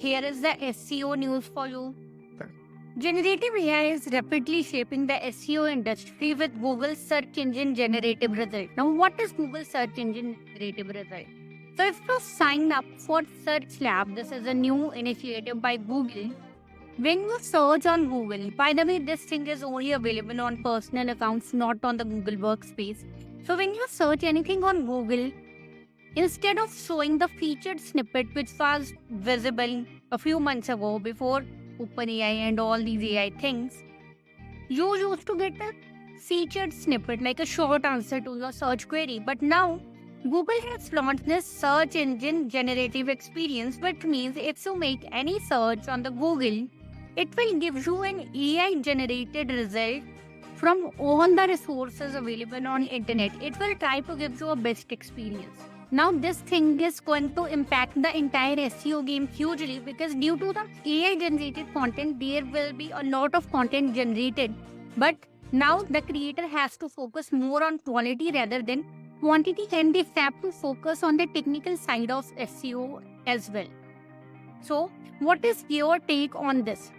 Here is the SEO news for you. Generative AI is rapidly shaping the SEO industry with Google search engine generative result. Now, what is Google search engine generative result? So, if you sign up for Search Lab, this is a new initiative by Google. When you search on Google, by the way, this thing is only available on personal accounts, not on the Google Workspace. So, when you search anything on Google, instead of showing the featured snippet which was visible a few months ago before OpenAI and all these AI things, you used to get a featured snippet like a short answer to your search query. But now Google has launched this search engine generative experience, which means if you make any search on the Google, it will give you an AI generated result from all the resources available on internet. It will try to give you a best experience. Now this thing is going to impact the entire SEO game hugely, because due to the AI generated content, there will be a lot of content generated. But now the creator has to focus more on quality rather than quantity, and they have to focus on the technical side of SEO as well. So what is your take on this?